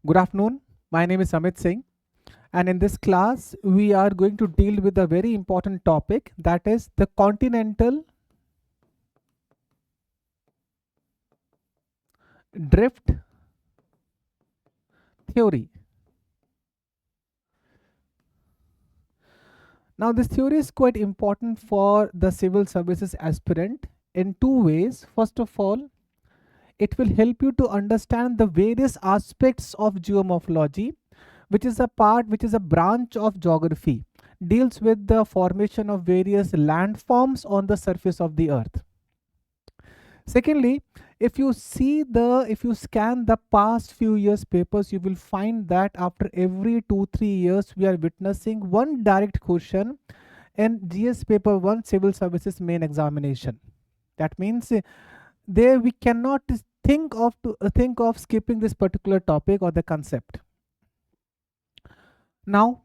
Good afternoon. My name is Amit Singh, and in this class, we are going to deal with a very important topic, that is the continental drift theory. Now, this theory is quite important for the civil services aspirant in two ways. First of all, it will help you to understand the various aspects of geomorphology, which is a branch of geography, deals with the formation of various landforms on the surface of the earth. Secondly, if you scan the past few years papers, you will find that after every 2-3 years we are witnessing one direct question in GS paper 1 civil services main examination. That means there we cannot think of skipping this particular topic or the concept. Now,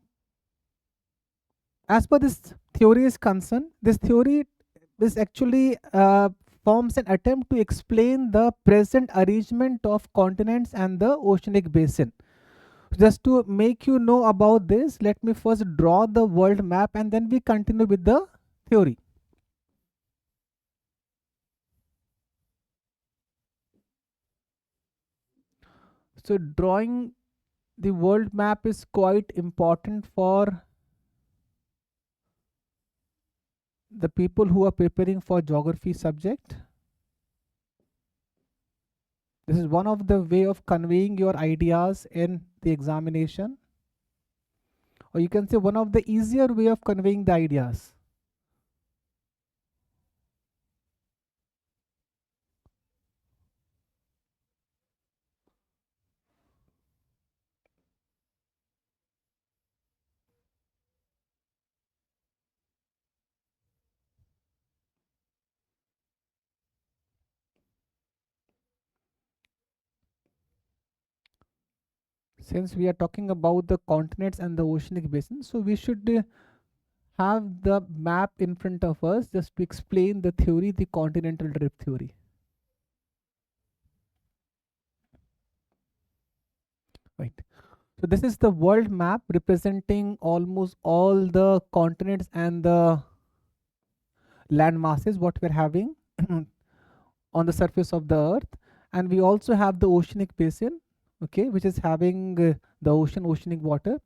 as per this theory is concerned, this theory is actually forms an attempt to explain the present arrangement of continents and the oceanic basin. Just to make you know about this, let me first draw the world map and then we continue with the theory. So drawing the world map is quite important for the people who are preparing for geography subject. This is one of the way of conveying your ideas in the examination, or you can say one of the easier way of conveying the ideas. Since we are talking about the continents and the oceanic basin, so we should have the map in front of us just to explain the theory, the continental drift theory. Right. So this is the world map representing almost all the continents and the land masses what we're having on the surface of the earth, and we also have the oceanic basin, okay, which is having the oceanic water.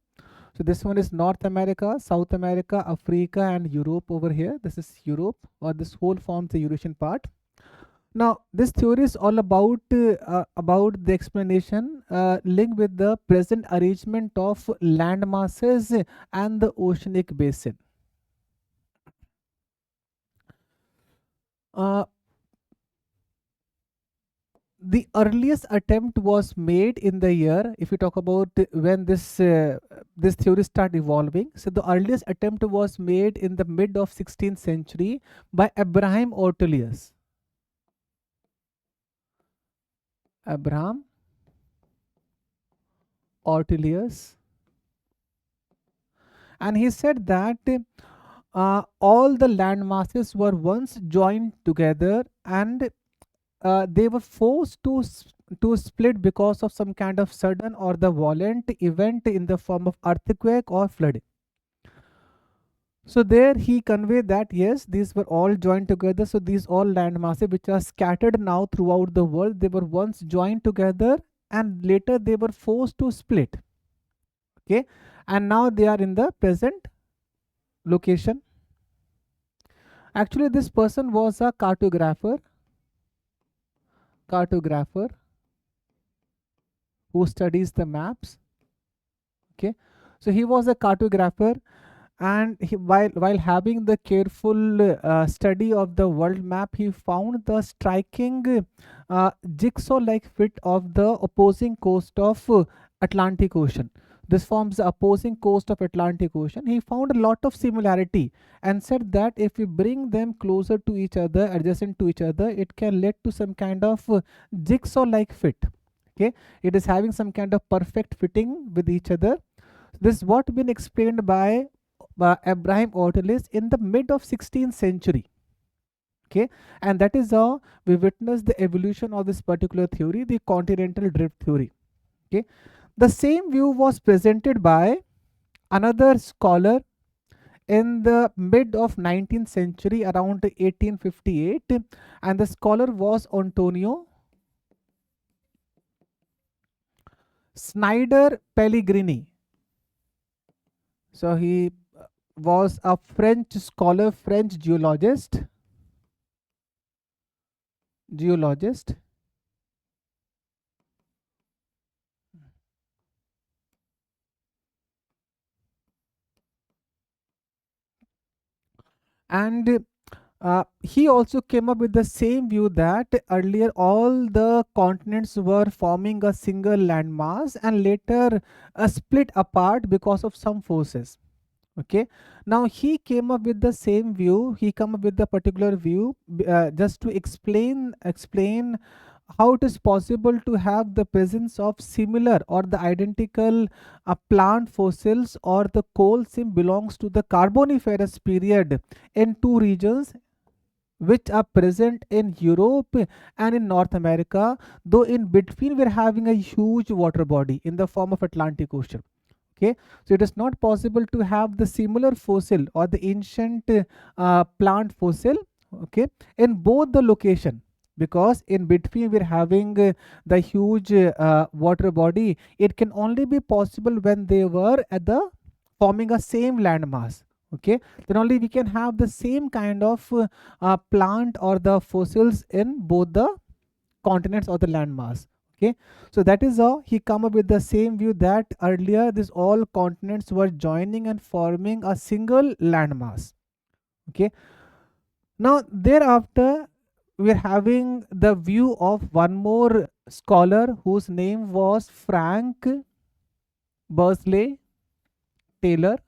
So this one is North America, South America, Africa, and Europe over here. This is Europe, or this whole forms the Eurasian part. Now, this theory is all about the explanation linked with the present arrangement of land masses and the oceanic basin. The earliest attempt was made in the year, if you talk about when this theory started evolving, so the earliest attempt was made in the mid of 16th century by Abraham Ortelius, and he said that all the land masses were once joined together, and they were forced to split because of some kind of sudden or the violent event in the form of earthquake or flooding. So there he conveyed that yes, these were all joined together. So these all land masses which are scattered now throughout the world, they were once joined together and later they were forced to split. Okay, and now they are in the present location. Actually, this person was a cartographer who studies the maps. Okay, so he was a cartographer, and while having the careful study of the world map, he found the striking jigsaw like fit of the opposing coast of Atlantic Ocean. This forms the opposing coast of Atlantic Ocean. He found a lot of similarity and said that if we bring them closer to each other, adjacent to each other, it can lead to some kind of jigsaw like fit. Okay, it is having some kind of perfect fitting with each other. This is what been explained by Abraham Ortelius in the mid of 16th century. Okay, and that is how we witness the evolution of this particular theory, the continental drift theory. Okay, The same view was presented by another scholar in the mid of 19th century, around 1858, and the scholar was Antonio Snyder Pellegrini. So he was a French scholar, French geologist, and he also came up with the same view that earlier all the continents were forming a single landmass and later split apart because of some forces. Okay, now he came up with the same view. He come up with the particular view just to explain how it is possible to have the presence of similar or the identical plant fossils or the coal seam belongs to the carboniferous period in two regions which are present in Europe and in North America, though in between we're having a huge water body in the form of Atlantic Ocean. Okay, so it is not possible to have the similar fossil or the ancient plant fossil, okay, in both the location, because in between we're having the huge water body. It can only be possible when they were at the forming a same landmass. Okay, then only we can have the same kind of plant or the fossils in both the continents or the landmass. Okay, so that is how he come up with the same view that earlier these all continents were joining and forming a single landmass. Okay, now thereafter we're having the view of one more scholar whose name was Frank Bursley Taylor.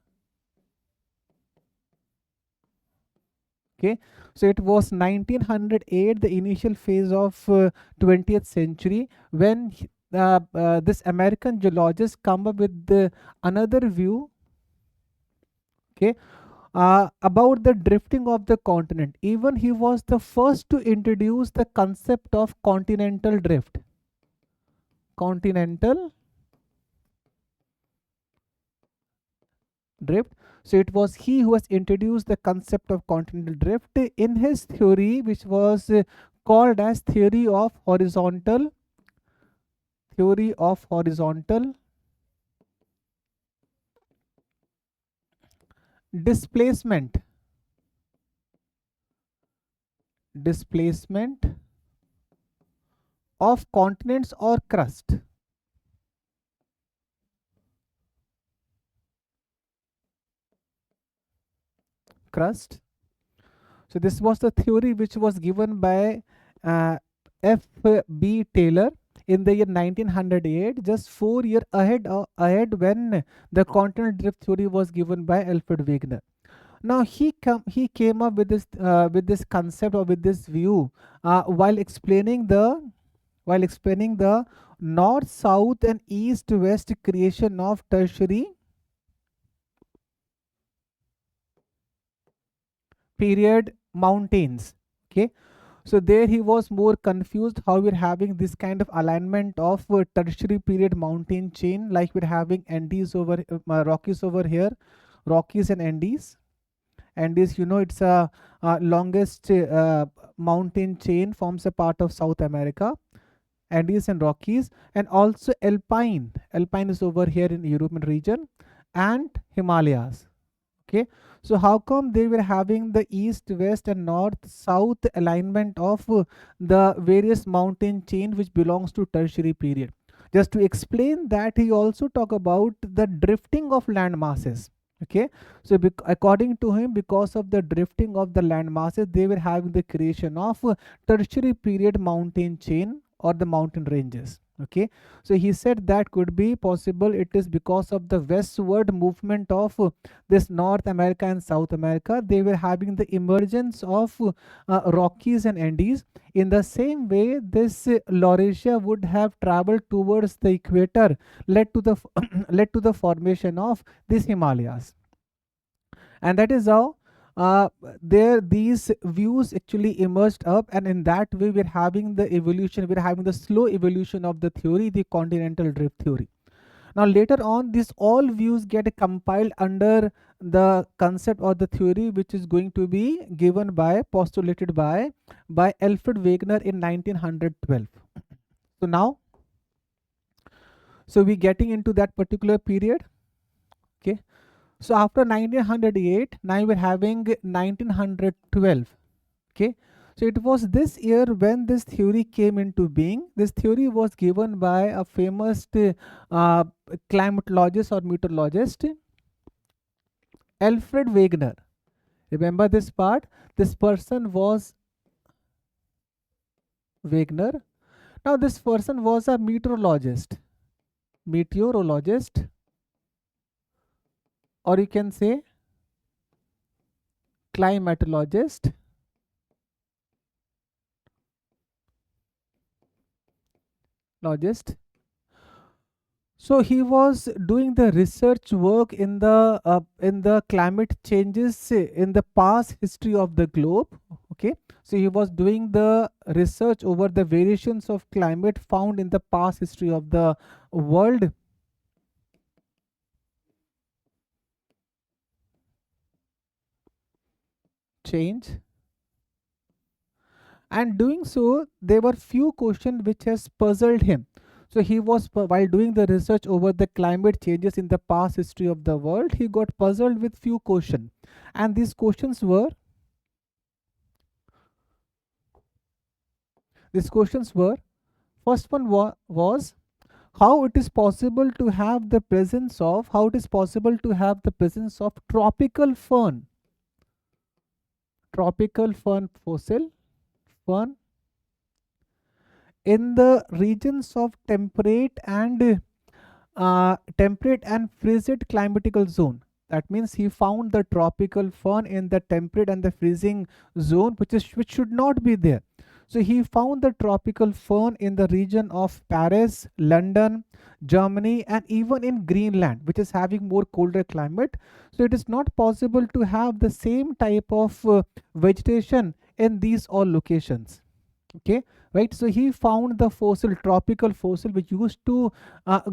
Okay, so it was 1908, the initial phase of 20th century, when this American geologist come up with another view, okay, about the drifting of the continent. Even he was the first to introduce the concept of continental drift. Continental drift. So it was he who has introduced the concept of continental drift in his theory, which was called as theory of horizontal displacement displacement of continents or crust. So this was the theory which was given by uh, F.B. Taylor in the year 1908, just 4 years ahead when the continental drift theory was given by Alfred Wegener. Now he came up with this concept or with this view while explaining the north, south, and east, west creation of tertiary period mountains. Okay, so there he was more confused how we're having this kind of alignment of tertiary period mountain chain, like we're having Andes over Rockies over here, Rockies and Andes. Andes, it's a longest mountain chain, forms a part of South America. Andes and Rockies, and also Alpine. Alpine is over here in European region, and Himalayas. Okay, so how come they were having the east, west, and north, south alignment of the various mountain chain which belongs to tertiary period? Just to explain that, he also talk about the drifting of land masses. Okay, so according to him, because of the drifting of the land masses, they were having the creation of tertiary period mountain chain or the mountain ranges. Okay, so he said that could be possible. It is because of the westward movement of this North America and South America. They were having the emergence of Rockies and Andes. In the same way, this Laurasia would have traveled towards the equator, led to the led to the formation of these Himalayas, and that is how there these views actually emerged up, and in that way we're having the slow evolution of the theory, the continental drift theory. Now later on, these all views get compiled under the concept or the theory which is going to be given by, postulated by Alfred Wegener in 1912. So now, so we getting into that particular period. Okay. So after 1908, now we're having 1912. Okay. So it was this year when this theory came into being. This theory was given by a famous uh, climatologist or meteorologist, Alfred Wegener. Remember this part? This person was Wegener. Now this person was a meteorologist, or you can say climatologist. Logist. So he was doing the research work in the climate changes in the past history of the globe. Okay, so he was doing the research over the variations of climate found in the past history of the world. Change, and doing so, there were few questions which has puzzled him. So he was, while doing the research over the climate changes in the past history of the world, he got puzzled with few questions, and these questions were, first one was how it is possible to have the presence of, tropical fern in the regions of temperate and frigid climatical zone. That means he found the tropical fern in the temperate and the freezing zone, which should not be there. So he found the tropical fern in the region of Paris, London, Germany, and even in Greenland, which is having more colder climate. So it is not possible to have the same type of vegetation in these all locations. Okay, right? So he found the tropical fossil, which used to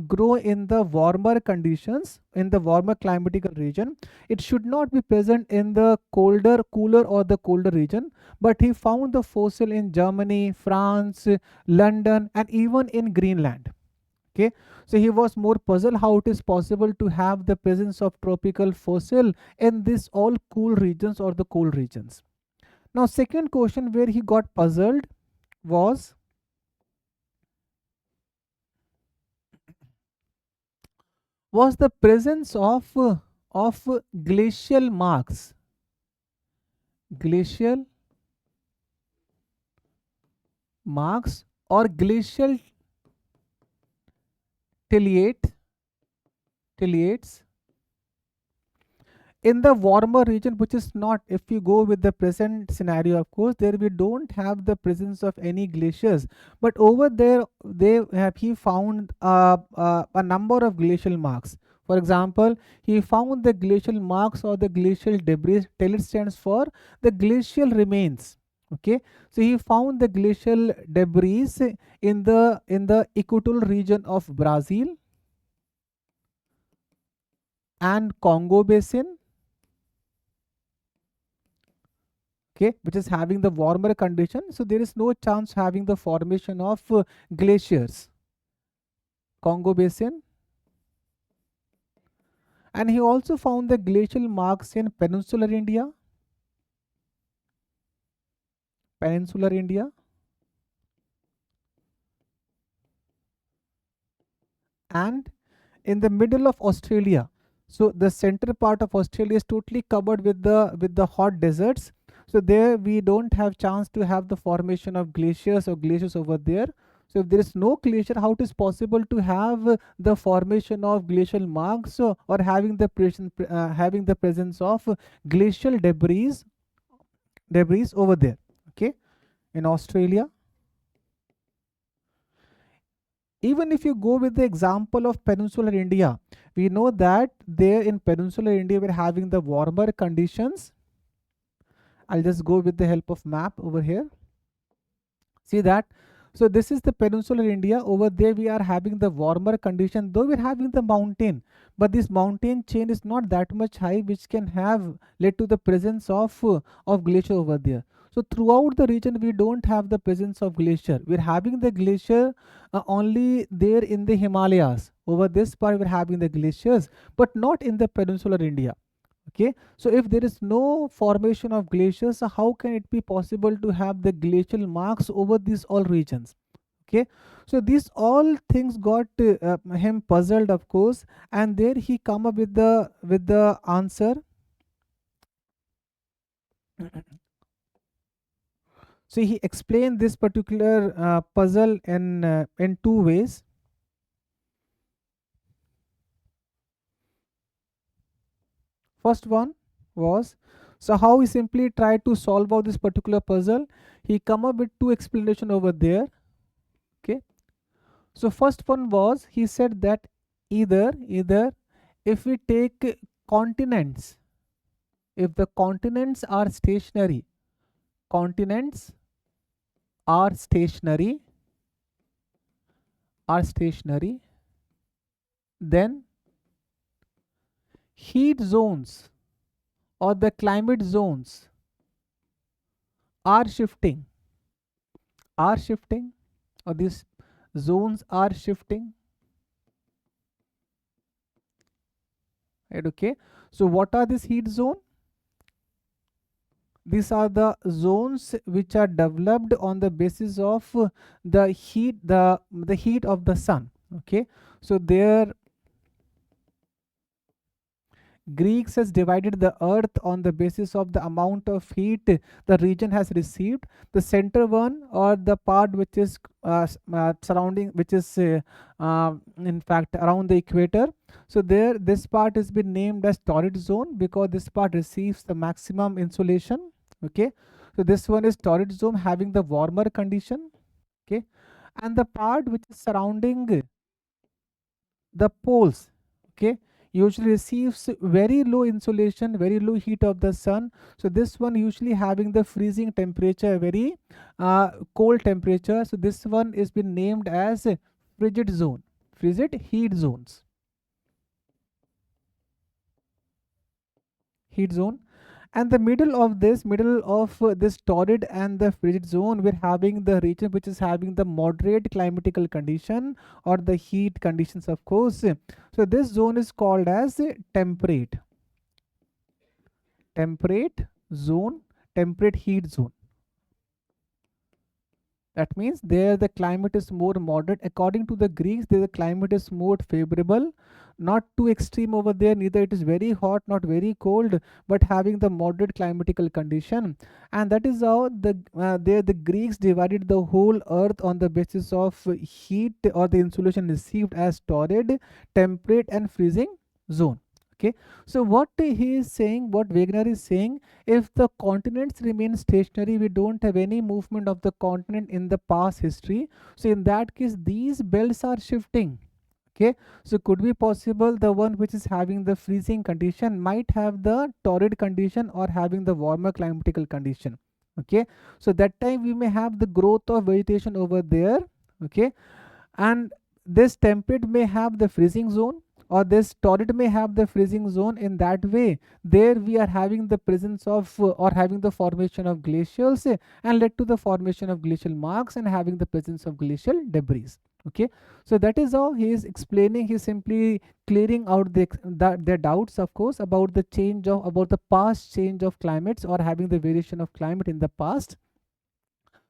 grow in the warmer conditions, in the warmer climatical region. It should not be present in the cooler or the colder region, but he found the fossil in Germany, France, London, and even in Greenland. Okay, so he was more puzzled how it is possible to have the presence of tropical fossil in this all cool regions or the cold regions. Now second question where he got puzzled was the presence of glacial glacial marks or glacial tiliates in the warmer region, which is not, if you go with the present scenario, of course, there we don't have the presence of any glaciers, but over there he found a number of glacial marks. For example, he found the glacial marks or the glacial debris. Tell, it stands for the glacial remains. Okay, so he found the glacial debris in the equatorial region of Brazil and Congo basin. Okay, which is having the warmer condition, so there is no chance having the formation of glaciers. Congo basin. And he also found the glacial marks in peninsular India and in the middle of Australia. So the center part of Australia is totally covered with the hot deserts. So there we don't have chance to have the formation of glaciers over there. So if there is no glacier, how it is possible to have the formation of glacial marks or having the presence of glacial debris over there? Okay, in Australia. Even if you go with the example of peninsular India, we know that there in peninsular India we're having the warmer conditions. I'll just go with the help of map over here. See that. So this is the peninsular India. Over there we are having the warmer condition, though we're having the mountain, but this mountain chain is not that much high, which can have led to the presence of glacier over there. So throughout the region we don't have the presence of glacier. We're having the glacier only there in the Himalayas. Over this part we're having the glaciers, but not in the peninsular India. Okay, so if there is no formation of glaciers, so how can it be possible to have the glacial marks over these all regions? Okay, so these all things got him puzzled, of course, and there he come up with the answer. So he explained this particular puzzle in two ways. First one was, so how he simply tried to solve out this particular puzzle. He come up with two explanation over there. Okay, so first one was, he said that either if we take continents, if the continents are stationary, then heat zones or the climate zones are shifting, or these zones are shifting. Right, okay, so what are this heat zone? These are the zones which are developed on the basis of the heat of the sun. Okay, so there Greeks has divided the earth on the basis of the amount of heat the region has received. The center one, or the part which is surrounding, which is in fact around the equator. So there, this part has been named as torrid zone because this part receives the maximum insolation. Okay, so this one is torrid zone, having the warmer condition. Okay, and the part which is surrounding the poles, okay, usually receives very low insolation, very low heat of the sun. So this one usually having the freezing temperature, very cold temperature. So this one is been named as frigid zone, frigid heat zones, heat zone. And the middle of this torrid and the frigid zone, we're having the region which is having the moderate climatical condition, or the heat conditions, of course. So this zone is called as temperate zone, temperate heat zone. That means there the climate is more moderate. According to the Greeks, there the climate is more favorable, not too extreme over there. Neither it is very hot, not very cold, but having the moderate climatical condition. And that is how there the Greeks divided the whole earth on the basis of heat or the insolation received as torrid, temperate, and freezing zone. Okay, so what he is saying, what Wegener is saying, if the continents remain stationary, we don't have any movement of the continent in the past history. So in that case, these belts are shifting. Okay, so could be possible the one which is having the freezing condition might have the torrid condition or having the warmer climatical condition. Okay, so that time we may have the growth of vegetation over there. Okay, and this temperate may have the freezing zone, or this torrid may have the freezing zone. In that way, there we are having the presence of or having the formation of glacials, and led to the formation of glacial marks and having the presence of glacial debris. Okay, so that is how he is explaining. He is simply clearing out their doubts, of course, about the change of, about the past change of climates or having the variation of climate in the past.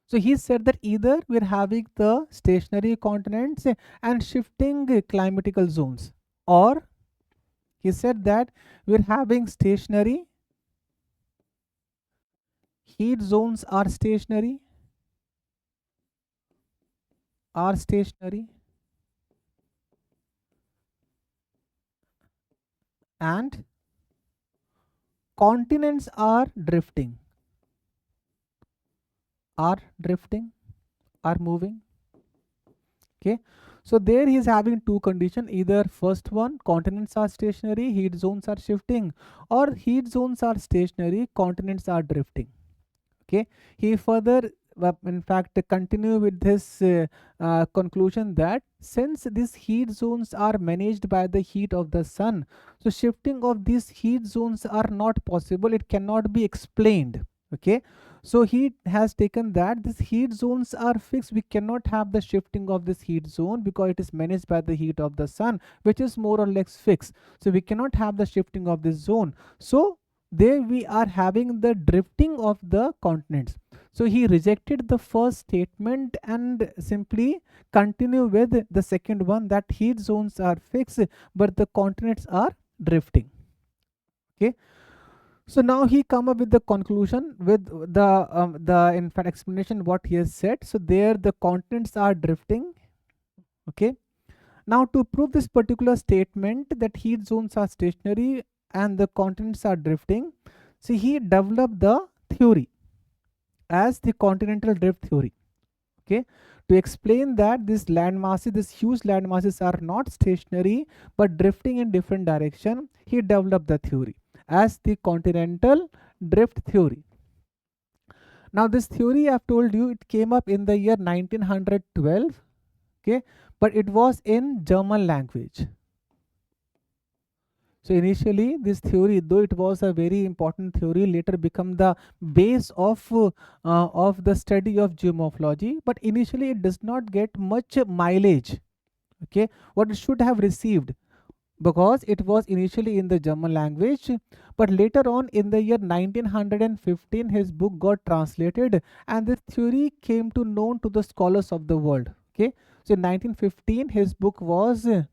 So he said that either we're having the stationary continents and shifting climatical zones, or he said that we're having stationary heat zones are stationary, and continents are drifting, are drifting, are moving. Okay, so there he is having two conditions. Either first one, continents are stationary, heat zones are shifting, or heat zones are stationary, continents are drifting. Okay, he further in fact continue with this conclusion that since these heat zones are managed by the heat of the sun, so shifting of these heat zones are not possible, it cannot be explained. Okay, so he has taken that these heat zones are fixed, we cannot have the shifting of this heat zone because it is managed by the heat of the sun, which is more or less fixed, so we cannot have the shifting of this zone. So there we are having the drifting of the continents. So he rejected the first statement and simply continue with the second one, that heat zones are fixed but the continents are drifting. Okay, so now he come up with the conclusion with the in fact explanation what he has said. So there the continents are drifting. Okay, now to prove this particular statement that heat zones are stationary and the continents are drifting, so he developed the theory as the continental drift theory. Okay, to explain that these land masses, these huge land masses are not stationary but drifting in different direction, he developed the theory as the continental drift theory. Now this theory I've told you, it came up in the year 1912. Okay, but it was in German language. So initially this theory, though it was a very important theory, later become the base of the study of geomorphology, but initially it does not get much mileage. Okay, what it should have received, because it was initially in the German language, but later on in the year 1915 his book got translated and this theory came to known to the scholars of the world. Okay, so in 1915 his book was the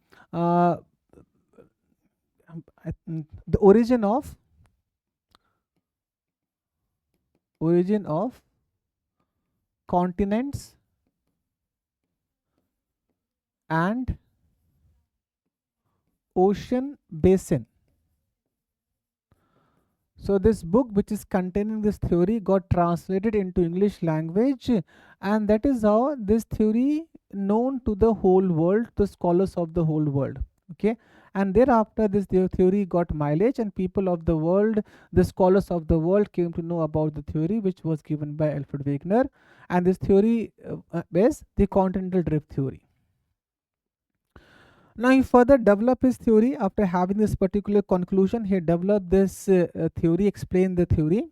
origin of continents and ocean basin. So this book which is containing this theory got translated into English language, and that is how this theory known to the whole world, the scholars of the whole world. Okay, and thereafter this theory got mileage and people of the world, the scholars of the world came to know about the theory which was given by Alfred Wegener, and this theory is the continental drift theory. Now he further developed his theory. After having this particular conclusion, he developed this theory, explained the theory.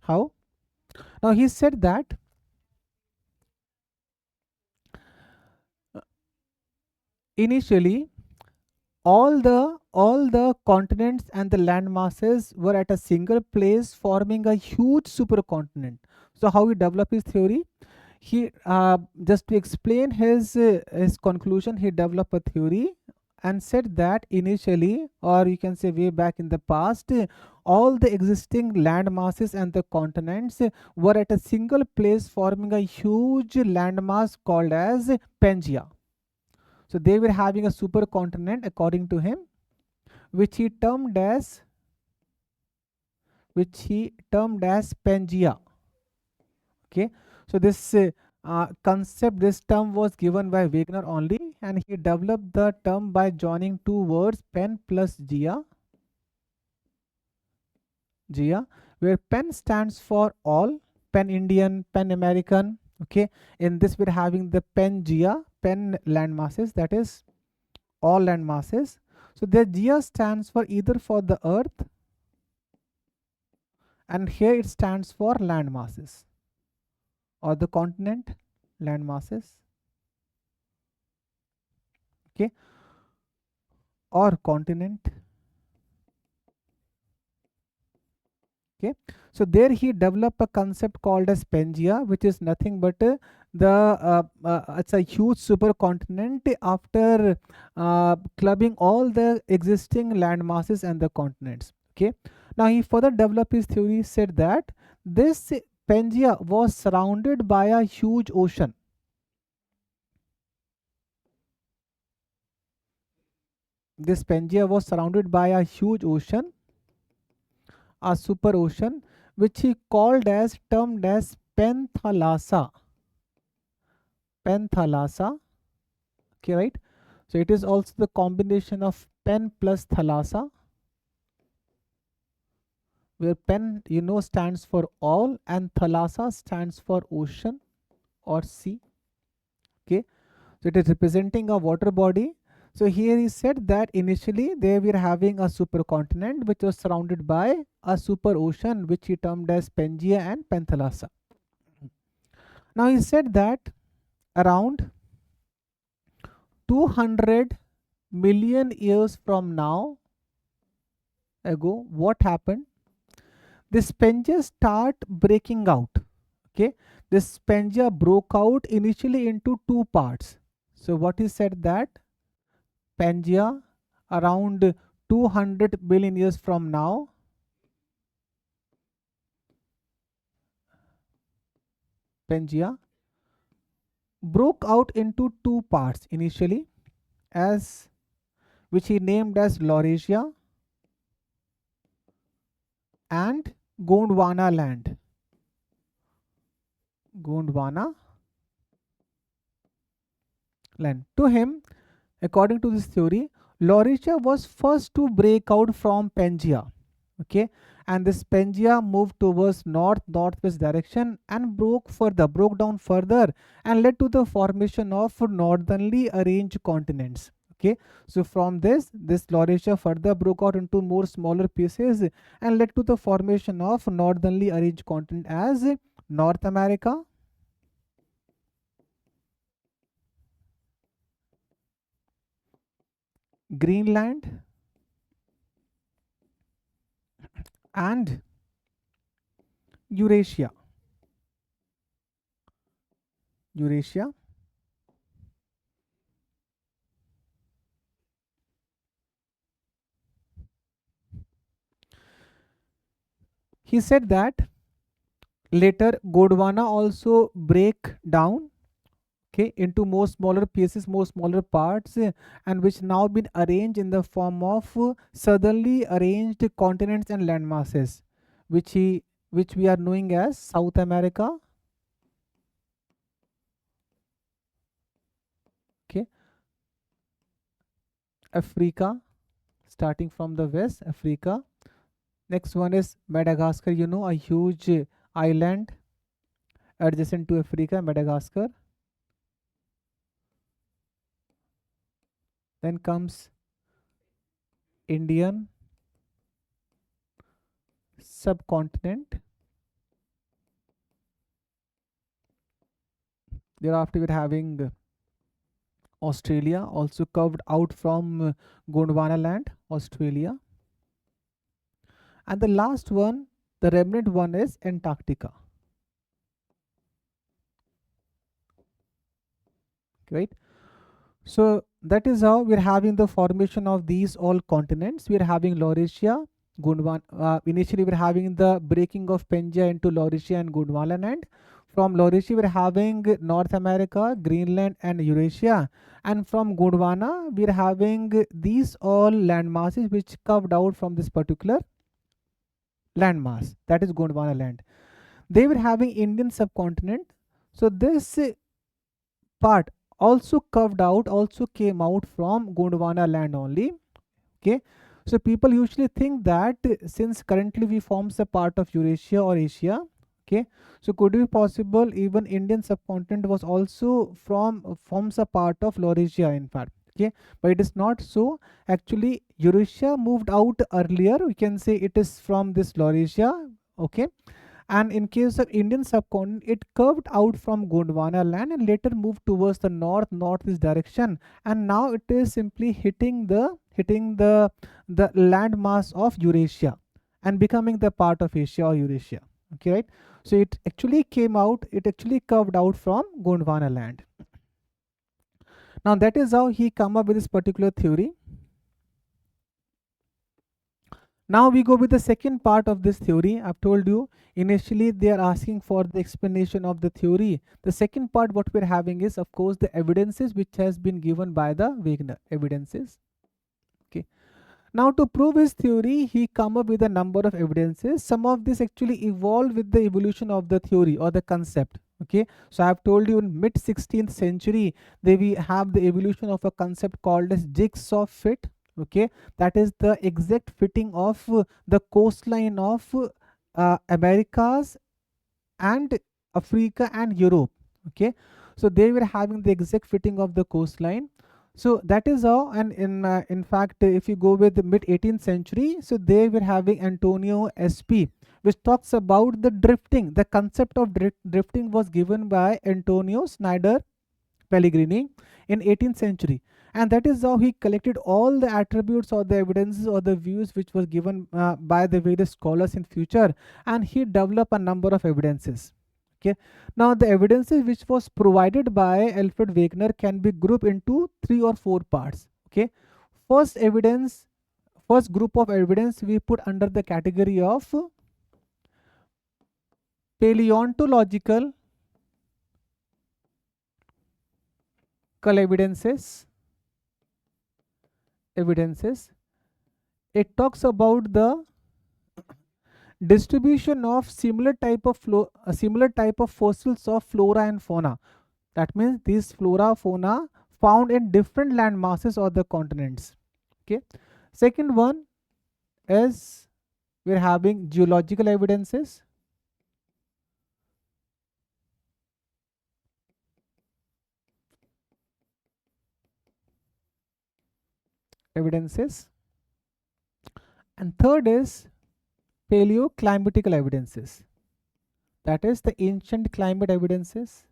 How? Now he said that initially all the continents and the land masses were at a single place forming a huge supercontinent. So how he developed his theory? He just to explain his conclusion, he developed a theory and said that initially, or you can say way back in the past, all the existing land masses and the continents were at a single place forming a huge landmass called as Pangea. So they were having a supercontinent according to him, which he termed as Pangea. Okay, so this concept, this term was given by Wegener only, and he developed the term by joining two words, pen plus Gea, where pen stands for all, pan Indian, pan American. Okay, in this we're having the Pangea, pen land masses, that is all land masses. So the Gea stands for either for the earth, and here it stands for land masses or the continent land masses. Okay, or continent. Okay, so there he developed a concept called as Pangea, which is nothing but it's a huge supercontinent after clubbing all the existing land masses and the continents. Okay, now he further developed his theory, said that this Pangea was surrounded by a huge ocean. This Pangea was surrounded by a huge ocean, a super ocean, which he termed as Penthalassa. Okay, right? So it is also the combination of pen plus thalassa. where pen stands for all and thalassa stands for ocean or sea. Okay, so it is representing a water body. So here he said that initially they were having a supercontinent which was surrounded by a super ocean which he termed as Pangaea and Penthalassa. Now he said that around 200 million years from now ago, what happened? This Pangaea start breaking out. Okay, this Pangaea broke out initially into two parts. So what he said that Pangaea around 200 billion years from now Pangaea broke out into two parts initially, as which he named as Laurasia and Gondwana land. Gondwana land. To him, according to this theory, Laurasia was first to break out from Pangaea. Okay, and this Pangaea moved towards northwest direction and broke down further and led to the formation of northernly arranged continents. Okay, so from this Laurasia further broke out into more smaller pieces and led to the formation of northernly arranged continent as North America, Greenland and Eurasia. Eurasia. He said that later Gondwana also break down, okay, into more smaller pieces, more smaller parts, and which now been arranged in the form of southerly arranged continents and land masses, which we are knowing as South America, okay, Africa, starting from the west, Africa. Next one is Madagascar, a huge island adjacent to Africa, Madagascar. Then comes Indian subcontinent. Thereafter we're having Australia, also curved out from Gondwana land, Australia. And the last one, the remnant one, is Antarctica. Right? So that is how we're having the formation of these all continents. We're having Laurasia, Gondwana. Initially, we're having the breaking of Pangaea into Laurasia and Gondwana land. From Laurasia, we're having North America, Greenland, and Eurasia. And from Gondwana, we're having these all land masses which curved out from this particular landmass. That is Gondwana land. They were having Indian subcontinent. So this part also curved out, also came out from Gondwana land only. Okay, so people usually think that since currently we forms a part of Eurasia or Asia, okay, so could it be possible even Indian subcontinent was also forms a part of Laurasia, in fact. Okay, but it is not so. Actually, Eurasia moved out earlier. We can say it is from this Laurasia. Okay, and in case of Indian subcontinent, it curved out from Gondwana land and later moved towards the northeast direction, and now it is simply hitting the land mass of Eurasia and becoming the part of Asia or Eurasia. Okay, right? So it actually curved out from Gondwana land. Now that is how he come up with this particular theory. Now we go with the second part of this theory. I've told you initially they are asking for the explanation of the theory. The second part what we're having is of course the evidences which has been given by the Wegener. Evidences. Okay. Now to prove his theory, he come up with a number of evidences. Some of this actually evolved with the evolution of the theory or the concept. Okay, so I have told you in mid 16th century we have the evolution of a concept called as jigsaw fit. Okay, that is the exact fitting of the coastline of Americas and Africa and Europe. Okay, so they were having the exact fitting of the coastline. So that is how, and in fact, if you go with the mid 18th century, so they were having Antonio SP, which talks about the drifting. The concept of drifting was given by Antonio Snyder Pellegrini in 18th century, and that is how he collected all the attributes or the evidences or the views which was given by the various scholars in future, and he developed a number of evidences. Okay, now the evidences which was provided by Alfred Wegener can be grouped into 3 or 4 parts. Okay, first evidence, first group of evidence we put under the category of paleontological evidences. It talks about the distribution of similar type of fossils of flora and fauna. That means these flora fauna found in different land masses or the continents. Okay, second one is we're having geological evidences. And third is paleoclimatical evidences. That is the ancient climate evidences.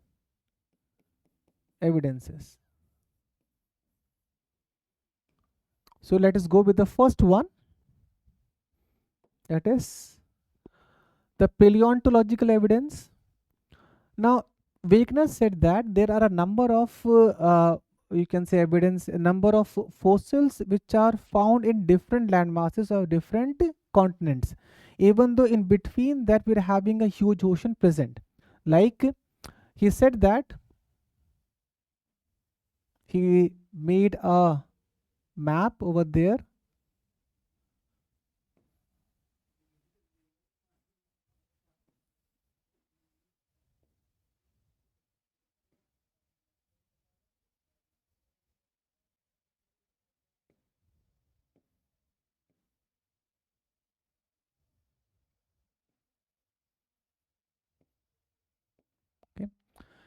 So let us go with the first one, that is the paleontological evidence. Now, Wegener said that there are a number of you can say evidence, a number of fossils which are found in different land masses of different continents, even though in between that we're having a huge ocean present. Like he said that he made a map over there. Okay,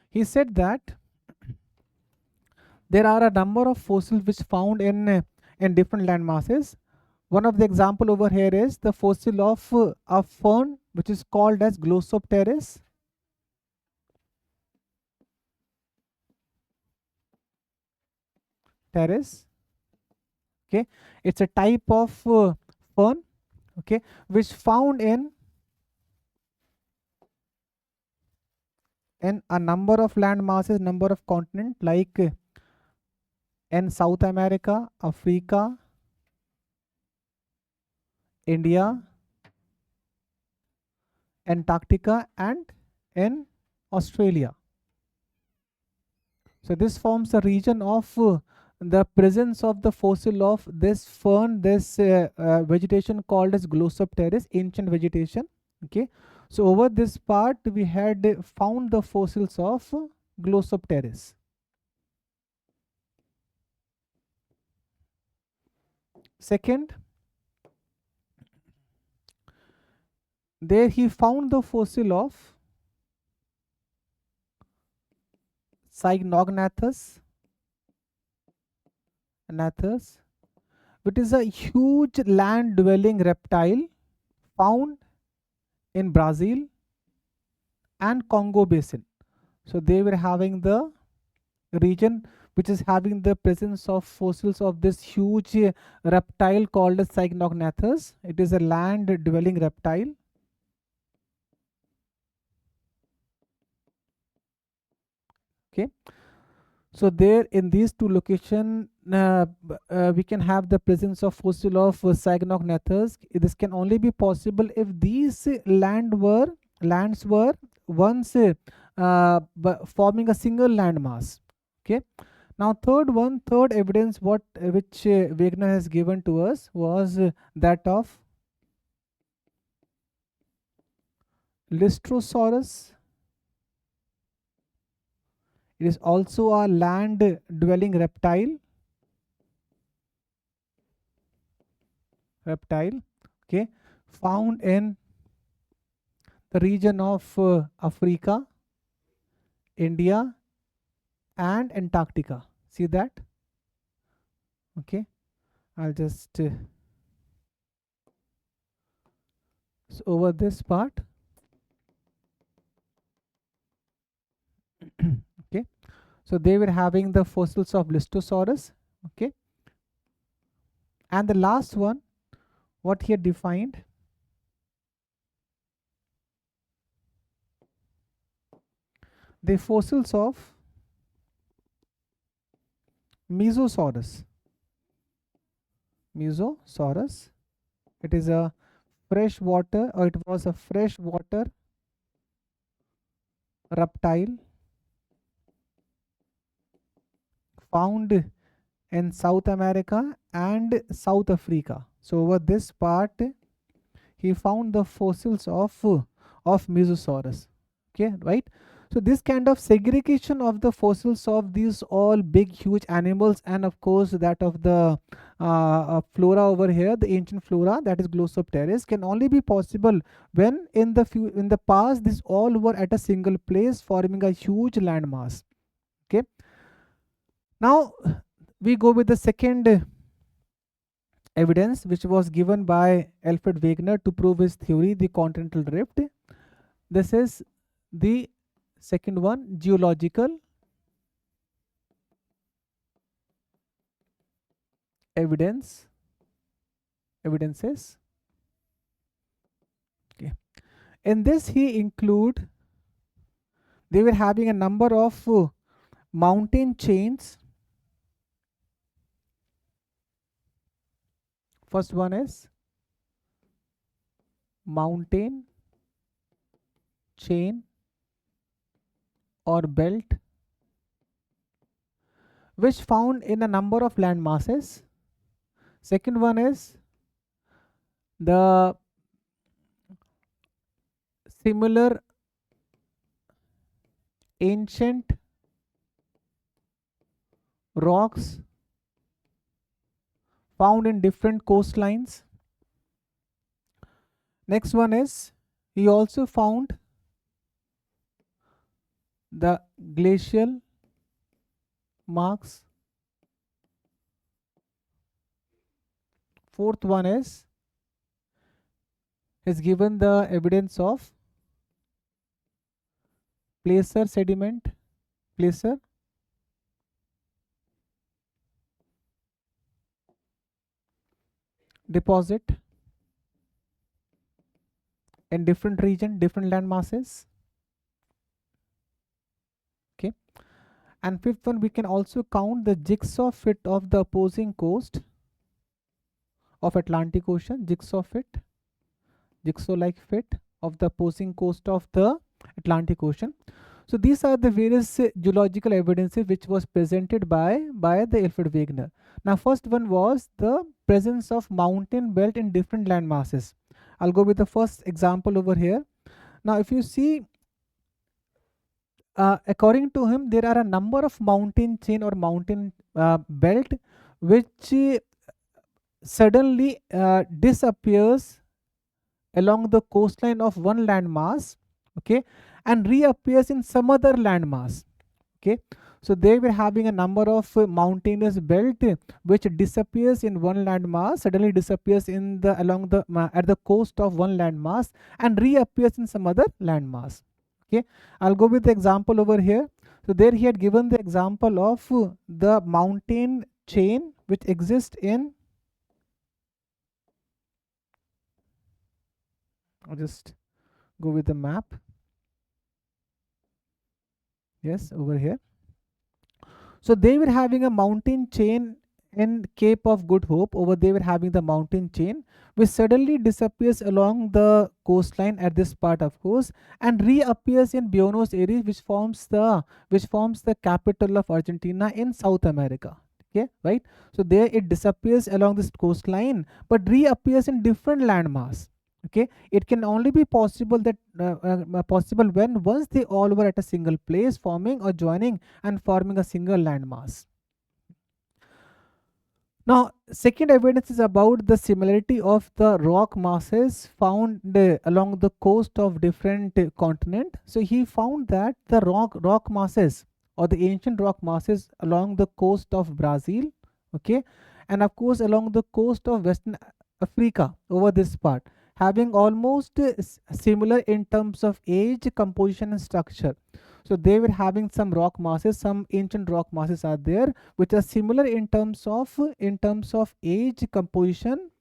he said that there are a number of fossils which found in different land masses. One of the example over here is the fossil of a fern which is called as Glossopteris. Okay, it's a type of fern, okay, which found in a number of land masses, number of continents, like in South America, Africa, India, Antarctica, and in Australia. So this forms a region of the presence of the fossil of this fern, this vegetation called as Glossopteris, ancient vegetation. Okay, so over this part we had found the fossils of Glossopteris. Second, there he found the fossil of Cynognathus, which is a huge land dwelling reptile found in Brazil and Congo basin. So they were having the region which is having the presence of fossils of this huge reptile called as Cynognathus. It is a land dwelling reptile. Okay, so there in these two locations we can have the presence of fossil of Cynognathus. This can only be possible if these lands were once forming a single land mass. Okay, now third evidence what which Wegener has given to us was that of Lystrosaurus. It is also a land dwelling reptile. reptile, okay, found in the region of Africa, India, and Antarctica. See that? Okay, I'll just so over this part. Okay, so they were having the fossils of Listosaurus. Okay, and the last one, what he had defined, the fossils of Mesosaurus. Mesosaurus. It is a freshwater, or it was a freshwater reptile found in South America and South Africa. So over this part, he found the fossils of Mesosaurus. Okay, right? So this kind of segregation of the fossils of these all big huge animals, and of course that of the flora over here, the ancient flora, that is Glossopteris, can only be possible when in the past these all were at a single place forming a huge landmass. Okay, now we go with the second evidence, which was given by Alfred Wegener to prove his theory, the continental drift. This is the second one, geological evidences. Okay, in this he include, they were having a number of mountain chains. First one is mountain chain or belt, which found in a number of land masses. Second one is the similar ancient rocks found in different coastlines. Next one is, he also found the glacial marks. Fourth one is given the evidence of placer sediment, placer deposit in different region, different land masses. Okay, and fifth one, we can also count the jigsaw fit of the opposing coast of Atlantic Ocean, jigsaw like fit of the opposing coast of the Atlantic Ocean. So these are the various geological evidences which was presented by the Alfred Wegener. Now first one was the presence of mountain belt in different land masses. I'll go with the first example over here. Now if you see, according to him, there are a number of mountain chain or mountain belt which suddenly disappears along the coastline of one landmass, okay, and reappears in some other landmass. Okay, so they were having a number of mountainous belt which disappears in one landmass, suddenly disappears in the along the at the coast of one landmass and reappears in some other landmass. Okay, I'll go with the example over here. So there he had given the example of the mountain chain which exists in, I'll just go with the map. Yes, over here. So they were having a mountain chain in Cape of Good Hope. Over they were having the mountain chain which suddenly disappears along the coastline at this part, of course, and reappears in Buenos Aires, which forms the capital of Argentina in South America. Okay, right? So there it disappears along this coastline but reappears in different landmass. Okay, it can only be possible that possible when once they all were at a single place, forming or joining and forming a single landmass. Now, second evidence is about the similarity of the rock masses found along the coast of different continent. So he found that the rock masses or the ancient rock masses along the coast of Brazil, okay, and of course along the coast of Western Africa over this part, having almost similar in terms of age, composition, and structure. So they were having some rock masses, some ancient rock masses are there which are similar in terms of age, composition,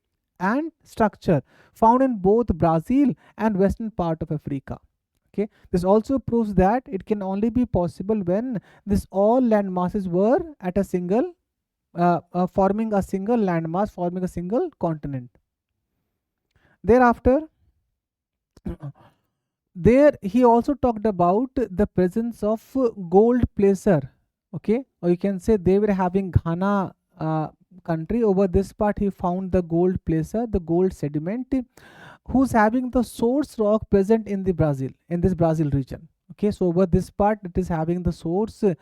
and structure, found in both Brazil and western part of Africa. Okay, this also proves that it can only be possible when this all land masses were at a single forming a single landmass, forming a single continent. Thereafter, there he also talked about the presence of gold placer. Okay, or you can say they were having Ghana country. Over this part he found the gold placer, the gold sediment, who's having the source rock present in the Brazil, in this Brazil region. Okay, so over this part it is having the source of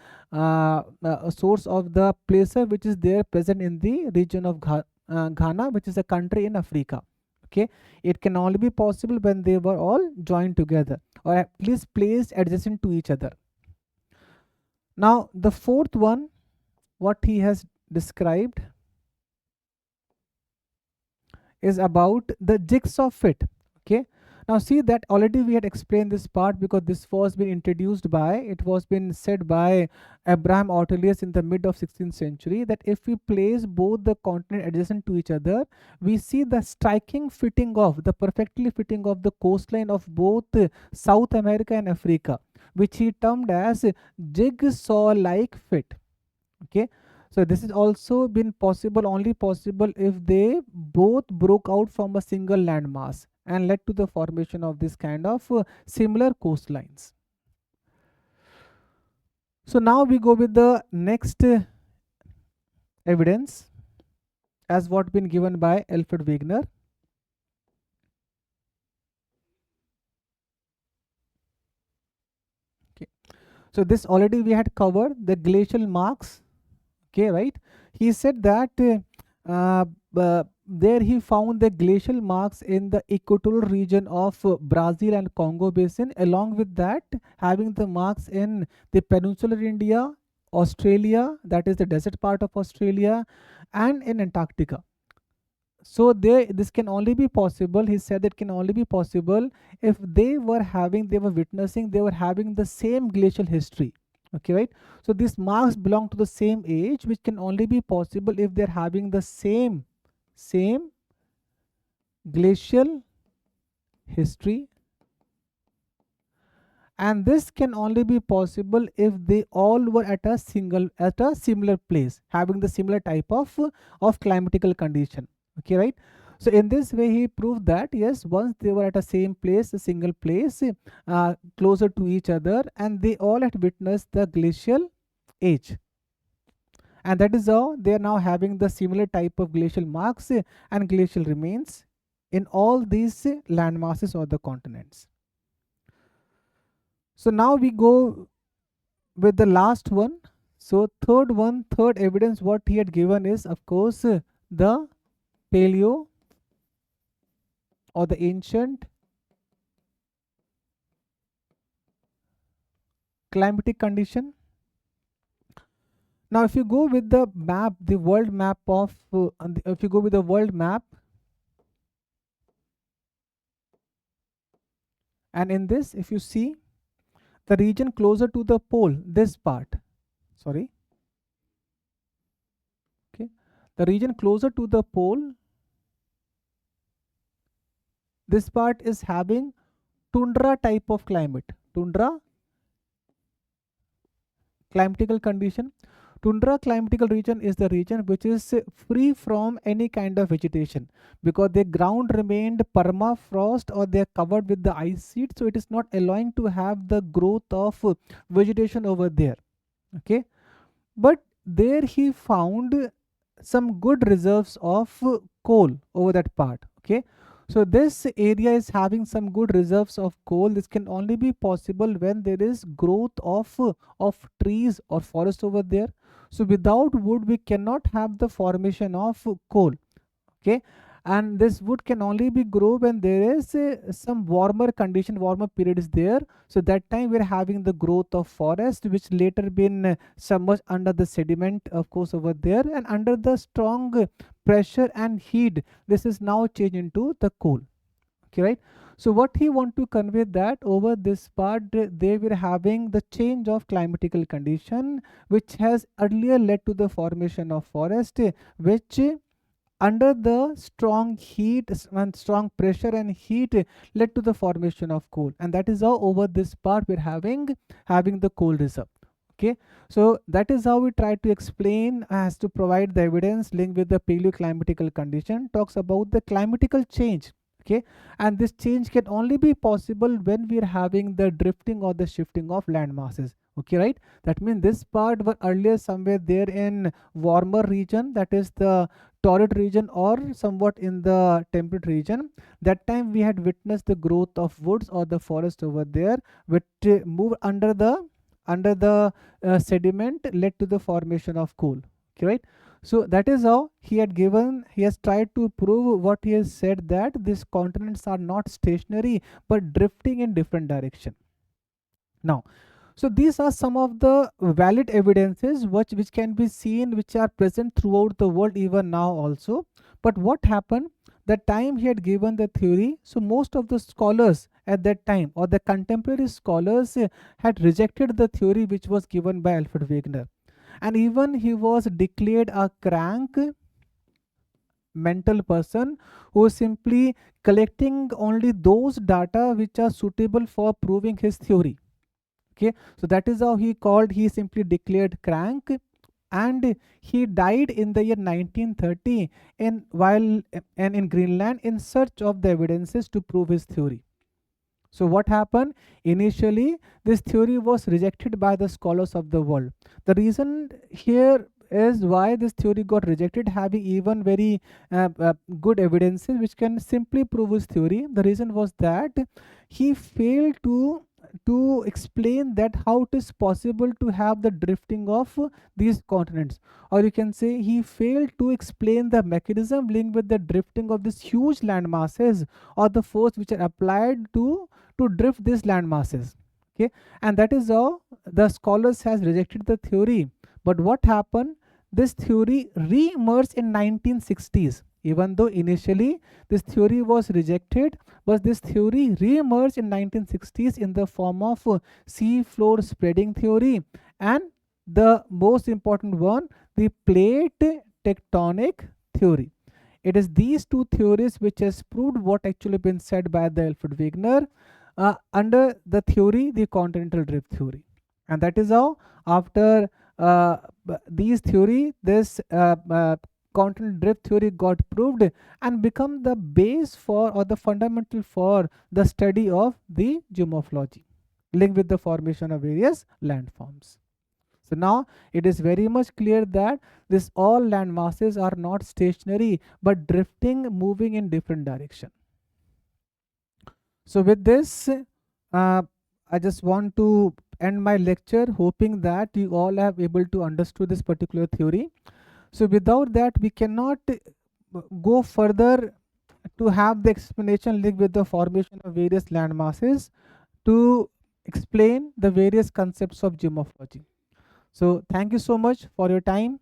the placer which is there present in the region of Ghana, which is a country in Africa. Okay, it can only be possible when they were all joined together or at least placed adjacent to each other. Now the fourth one, what he has described is about the jigsaw fit. Okay, now see that already we had explained this part because this was been introduced by, it was been said by Abraham Ortelius in the mid of 16th century, that if we place both the continent adjacent to each other, we see the striking fitting of, the perfectly fitting of the coastline of both South America and Africa, which he termed as jigsaw like fit. Okay, so this is also been possible, only possible if they both broke out from a single landmass and led to the formation of this kind of similar coastlines. So now we go with the next evidence as what been given by Alfred Wegener. Okay, so this already we had covered the glacial marks. Okay, right, he said that uh, there he found the glacial marks in the equatorial region of Brazil and Congo basin, along with that having the marks in the peninsular India, Australia, that is the desert part of Australia, and in Antarctica. So this can only be possible, he said that can only be possible if they were witnessing, they were having the same glacial history. Okay, right, so these marks belong to the same age, which can only be possible if they're having the same glacial history, and this can only be possible if they all were at a similar place, having the similar type of climatical condition. Okay, right, so in this way he proved that yes, once they were at a same place, a single place, closer to each other, and they all had witnessed the glacial age, and that is how they are now having the similar type of glacial marks and glacial remains in all these land masses or the continents. So now we go with the last one. So third evidence what he had given is of course the paleo or the ancient climatic condition. Now if you go with the map, the world map of if you go with the world map, and in this if you see the region closer to the pole, this part, sorry, okay, the region closer to the pole, this part is having tundra type of climate, tundra climatical condition. Tundra climatical region is the region which is free from any kind of vegetation because the ground remained permafrost or they are covered with the ice sheet, so it is not allowing to have the growth of vegetation over there. Okay, but there he found some good reserves of coal over that part. Okay, so this area is having some good reserves of coal. This can only be possible when there is growth of trees or forest over there. So without wood we cannot have the formation of coal. Okay, and this wood can only be grow when there is some warmer condition, warmer period is there. So that time we're having the growth of forest, which later been submerged under the sediment, of course, over there, and under the strong pressure and heat, this is now changed into the coal. Okay, right? So what he want to convey that over this part, they were having the change of climatical condition, which has earlier led to the formation of forest, which under the strong heat and strong pressure and heat led to the formation of coal, and that is how over this part we're having the coal reserve. Okay, so that is how we try to explain as to provide the evidence linked with the paleoclimatical condition, talks about the climatical change. Okay, and this change can only be possible when we are having the drifting or the shifting of land masses. Okay, right? That means this part were earlier somewhere there in warmer region, that is the torrid region, or somewhat in the temperate region. That time we had witnessed the growth of woods or the forest over there, which moved under the sediment, led to the formation of coal. Okay, right? So that is how he has tried to prove what he has said, that these continents are not stationary but drifting in different direction. Now, so these are some of the valid evidences which can be seen, which are present throughout the world even now also. But what happened? The time he had given the theory, so most of the scholars at that time, or the contemporary scholars, had rejected the theory which was given by Alfred Wegener, and even he was declared a crank mental person who is simply collecting only those data which are suitable for proving his theory. Okay, so that is how he simply declared crank, and he died in the year 1930 in Greenland in search of the evidences to prove his theory. So what happened? Initially, this theory was rejected by the scholars of the world. The reason here is why this theory got rejected, having even very good evidences which can simply prove his theory. The reason was that he failed to explain that how it is possible to have the drifting of these continents, or you can say he failed to explain the mechanism linked with the drifting of these huge land masses, or the force which are applied to drift these land masses. Okay, and that is how the scholars has rejected the theory. But what happened? This theory re-emerged in 1960s. Even though initially this theory was rejected, but this theory re-emerged in 1960s in the form of sea floor spreading theory, and the most important one, the plate tectonic theory. It is these two theories which has proved what actually been said by the Alfred Wegener under the theory, the continental drift theory. And that is how after these theory, this continental drift theory got proved and become the base for, or the fundamental for, the study of the geomorphology linked with the formation of various landforms. So now it is very much clear that this all land masses are not stationary but drifting, moving in different direction. So with this, I just want to end my lecture, hoping that you all have able to understood this particular theory. So without that, we cannot go further to have the explanation linked with the formation of various land masses to explain the various concepts of geomorphology. So thank you so much for your time.